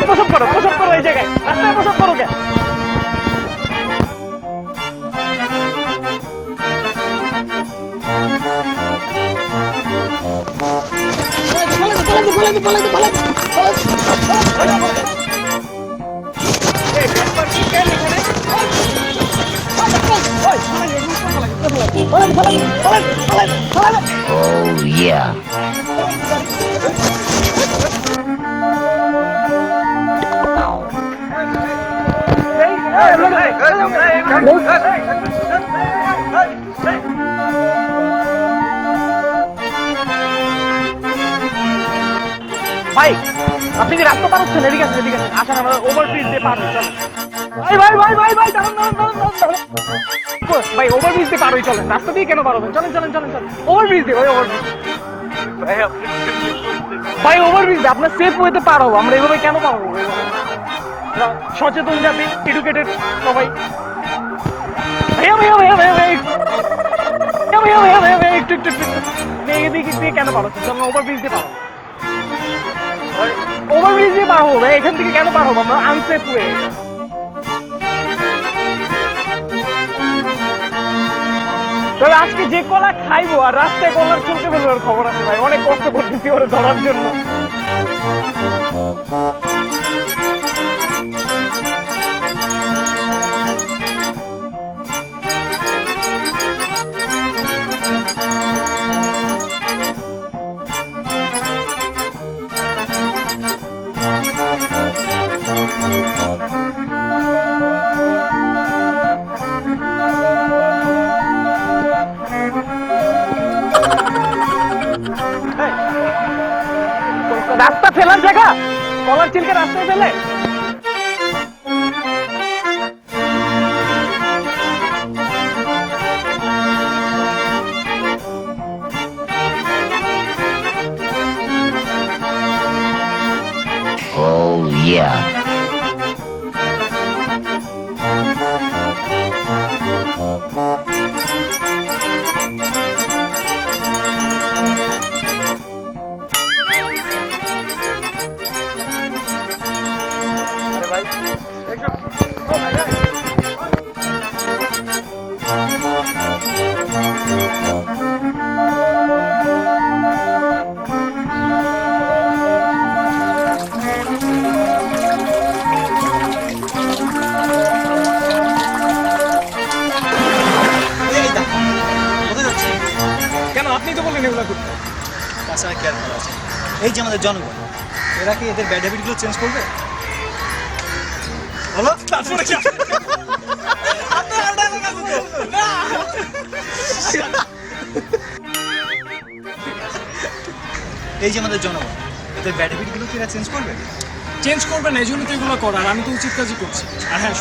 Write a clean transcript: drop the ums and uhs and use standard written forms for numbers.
প্রসব করো এই জায়গায়, রাস্তায় প্রসব করো কেন? Oh yeah. ভাই আপনি কি রাস্তা পার হচ্ছেন? এদিকে আসেন, এদিকে আসেন, আসেন আমরা ওভারব্রিজ দিয়ে পার হই। চলেন ভাই ভাই ভাই ভাই ভাই দাঁড়ান দাঁড়ান দাঁড়ান দাঁড়ান ভাই, ওভারব্রিজ দিয়ে পার হই, চলেন। রাস্তা দিয়ে কেন পার হবেন? চলেন চলেন চলেন চলেন, ওভারব্রিজ দিয়ে ভাই, ওভারব্রিজ। ভাই ওভারব্রিজ দিয়ে আপনার সেফ ওয়েতে পার হবো, আমরা এভাবে কেন পার হবো? সচেতন জাতি, এডুকেটেড সবাই। ভাইয়া ভাইয়া ভাইয়া ভাইয়া ভাইয়া ভাইয়া ভাইয়া ভাইয়া ভাইয়া একটু একটু একটু এদিকে দিয়ে কেন পার হচ্ছে? চলেন ওভারব্রিজ দিয়ে পার হবো, ওভারব্রিজ দিয়ে পার হবো ভাই, এখান থেকে কেন পার হবো? আমরা আনসেফ ওয়ে। তবে আজকে যে কলা খাইবো আর রাস্তায় কলার চলতে বলবো খবর আছে ভাই, অনেক কষ্ট করতেছি ওরে ধরার জন্য। রাস্তা ফেলার জায়গা, কলার চিলকে রাস্তায় ফেলে। Oh yeah. কেন আপনি তো বললেন এগুলো করতে? তাছাড়া কেয়ার করা আছে। এই যে আমাদের জনগণ, এরা কি এদের ব্যাড হ্যাবিটগুলো চেঞ্জ করবে? বলো তারপরে কি? এই যে আমাদের জনগণ, এদের ব্যাড হ্যাবিটগুলো কি এরা চেঞ্জ করবে? চেঞ্জ করবে না, এই জন্য তো এগুলো করার। আমি তো উচিত কাজই করছি। আর হ্যাঁ